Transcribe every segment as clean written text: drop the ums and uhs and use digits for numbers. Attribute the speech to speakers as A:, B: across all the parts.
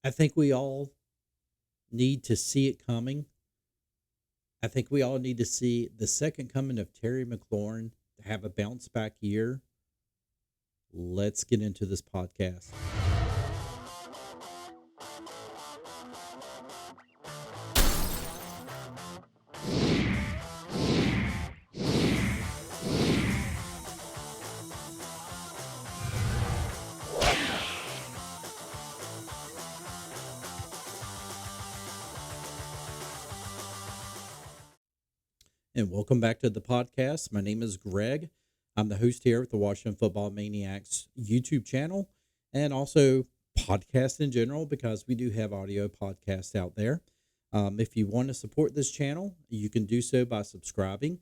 A: I think we all need to see it coming. I think we all need to see the second coming of Terry McLaurin to have a bounce back year. Let's get into this podcast. And welcome back to the podcast. My name is Greg. I'm the host here with the Washington Football Maniacs YouTube channel and also podcast in general because we do have audio podcasts out there. If you want to support this channel, you can do so by subscribing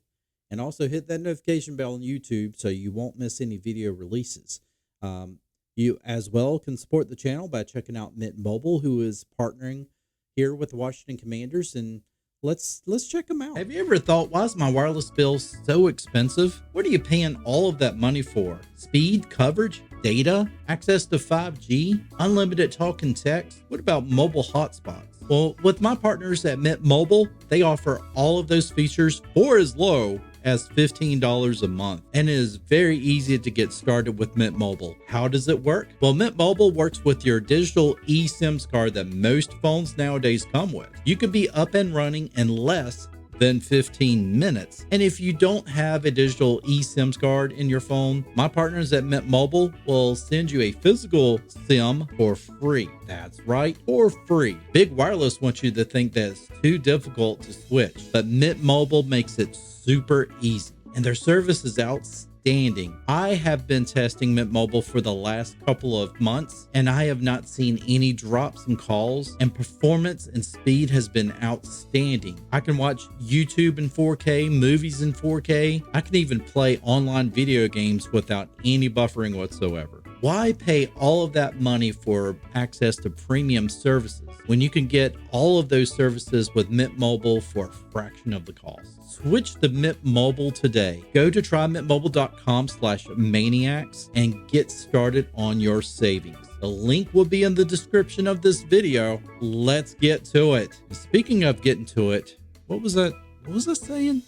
A: and also hit that notification bell on YouTube so you won't miss any video releases. You as well can support the channel by checking out Mint Mobile, who is partnering here with the Washington Commanders, and let's check them out.
B: Have you ever thought, why is my wireless bill so expensive? What are you paying all of that money for? Speed, coverage, data, access to 5G, unlimited talk and text? What about mobile hotspots? Well, with my partners at Mint Mobile, they offer all of those features for as low as $15 a month, and it is very easy to get started with Mint Mobile. How does it work? Well, Mint Mobile works with your digital eSIMs card that most phones nowadays come with. You can be up and running in less than 15 minutes. And if you don't have a digital eSIMs card in your phone, my partners at Mint Mobile will send you a physical SIM for free. That's right, for free. Big Wireless wants you to think that it's too difficult to switch, but Mint Mobile makes it super easy, and their service is outstanding. I have been testing Mint Mobile for the last couple of months, and I have not seen any drops in calls, and performance and speed has been outstanding. I can watch YouTube in 4K, movies in 4K. I can even play online video games without any buffering whatsoever. Why pay all of that money for access to premium services when you can get all of those services with Mint Mobile for a fraction of the cost? Switch to Mint Mobile today. Go to trymintmobile.com/maniacs and get started on your savings. The link will be in the description of this video. Let's get to it. Speaking of getting to it, what was that? What was I saying?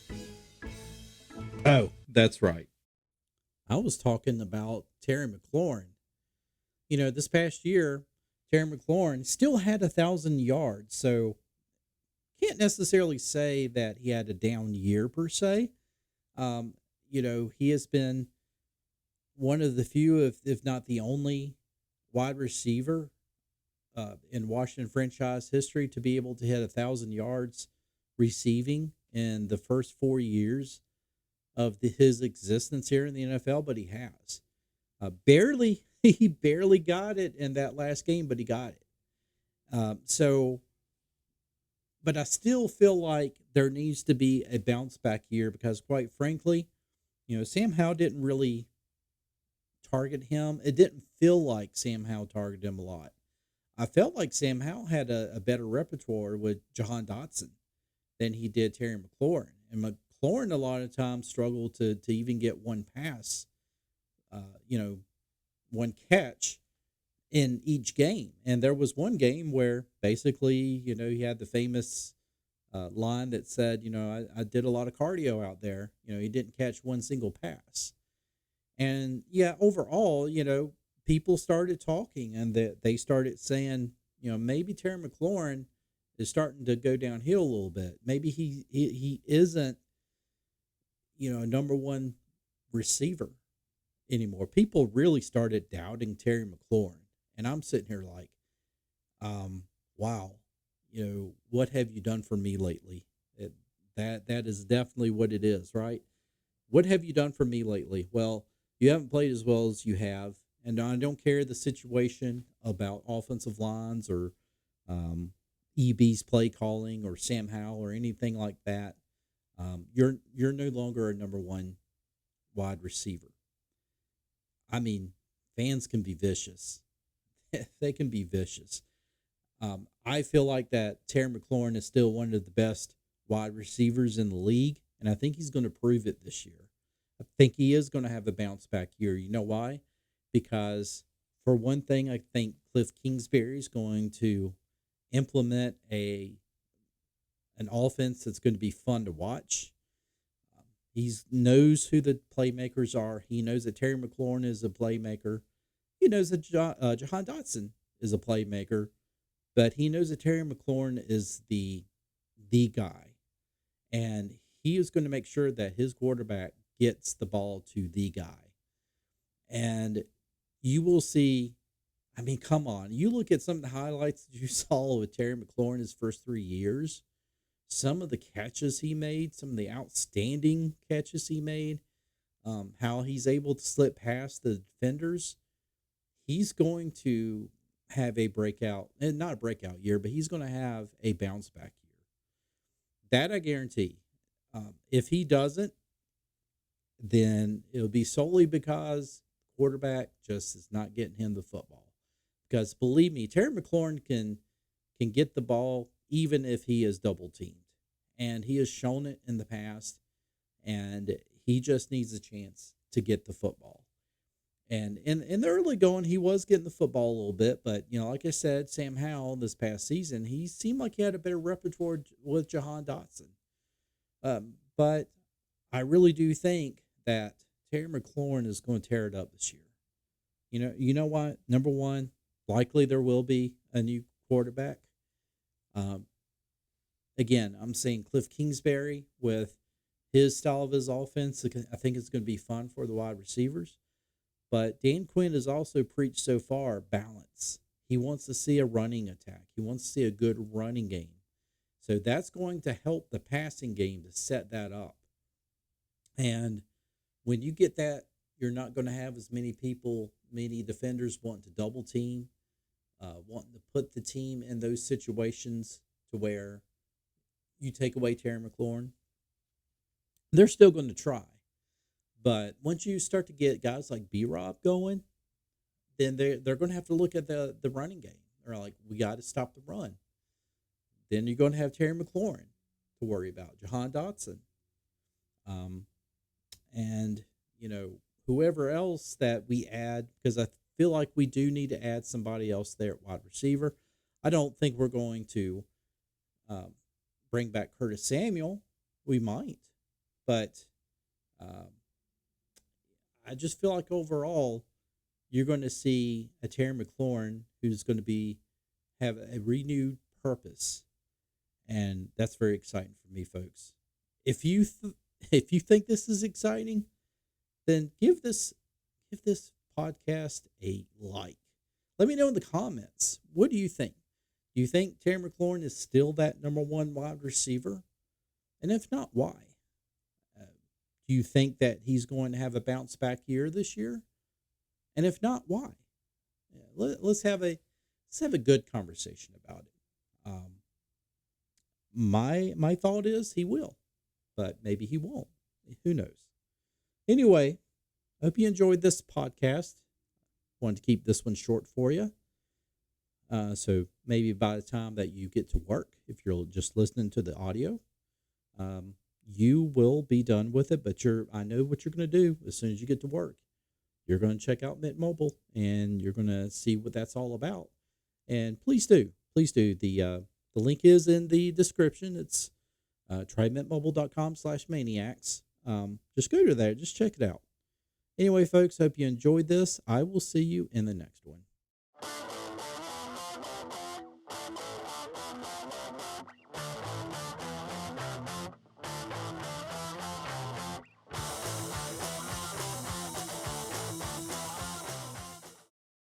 B: Oh, that's right.
A: I was talking about Terry McLaurin. This past year, Terry McLaurin still had 1,000 yards, so can't necessarily say that he had a down year per se. He has been one of the few, if not the only, wide receiver in Washington franchise history to be able to hit 1,000 yards receiving in the first 4 years of his existence here in the NFL, but he has barely. He barely got it in that last game, but he got it. But I still feel like there needs to be a bounce back year because, quite frankly, Sam Howell didn't really target him. It didn't feel like Sam Howell targeted him a lot. I felt like Sam Howell had a better repertoire with Jahan Dotson than he did Terry McLaurin. And McLaurin a lot of times struggled to even get one pass, one catch in each game. And there was one game where basically, he had the famous line that said, I did a lot of cardio out there. He didn't catch one single pass. And yeah, overall, people started talking and they started saying, maybe Terry McLaurin is starting to go downhill a little bit. Maybe he isn't, a number one receiver anymore. People really started doubting Terry McLaurin. And I'm sitting here like, wow, what have you done for me lately? That is definitely what it is, right? What have you done for me lately? Well, you haven't played as well as you have. And I don't care the situation about offensive lines or EB's play calling or Sam Howell or anything like that. You're no longer a number one wide receiver. I mean, fans can be vicious. They can be vicious. I feel like that Terry McLaurin is still one of the best wide receivers in the league, and I think he's going to prove it this year. I think he is going to have a bounce back year. You know why? Because For one thing, I think Cliff Kingsbury is going to implement a an offense that's going to be fun to watch. He knows who the playmakers are. He knows that Terry McLaurin is a playmaker. He knows that Jahan Dotson is a playmaker, but he knows that Terry McLaurin is the guy, and he is going to make sure that his quarterback gets the ball to the guy. And you will see. I mean, come on. You look at some of the highlights that you saw with Terry McLaurin his first 3 years, some of the catches he made, some of the outstanding catches he made, how he's able to slip past the defenders. He's going to have a breakout, and not a breakout year, but he's going to have a bounce back year. That I guarantee. If he doesn't, then it'll be solely because quarterback just is not getting him the football. Because believe me, Terry McLaurin can get the ball even if he is double teamed, and he has shown it in the past. And he just needs a chance to get the football. And in the early going, he was getting the football a little bit, but like I said, Sam Howell this past season, he seemed like he had a better repertoire with Jahan Dotson. But I really do think that Terry McLaurin is going to tear it up this year. You know what? Number one, likely there will be a new quarterback. Um, Again, I'm saying Cliff Kingsbury with his style of his offense. I think it's going to be fun for the wide receivers. But Dan Quinn has also preached so far balance. He wants to see a running attack. He wants to see a good running game. So that's going to help the passing game to set that up. And when you get that, you're not going to have as many defenders wanting to double team, wanting to put the team in those situations to where you take away Terry McLaurin. They're still going to try. But once you start to get guys like B-Rob going, then they're going to have to look at the running game. They're like, we got to stop the run. Then you're going to have Terry McLaurin to worry about, Jahan Dotson. And, whoever else that we add, because I feel like we do need to add somebody else there at wide receiver. I don't think we're going to bring back Curtis Samuel. We might. But I just feel like overall, you're going to see a Terry McLaurin who's going to have a renewed purpose, and that's very exciting for me, folks. If you if you think this is exciting, then give this podcast a like. Let me know in the comments. What do you think? Do you think Terry McLaurin is still that number one wide receiver? And if not, why? Do you think that he's going to have a bounce back year this year? And if not, why? Yeah, let's have a good conversation about it. My thought is he will, but maybe he won't. Who knows? Anyway, I hope you enjoyed this podcast. Wanted to keep this one short for you. So maybe by the time that you get to work, if you're just listening to the audio, you will be done with it. But I know what you're going to do as soon as you get to work. You're going to check out Mint Mobile, and you're going to see what that's all about. And please do. The link is in the description. It's trymintmobile.com/maniacs. Just go to there. Just check it out. Anyway, folks, hope you enjoyed this. I will see you in the next one.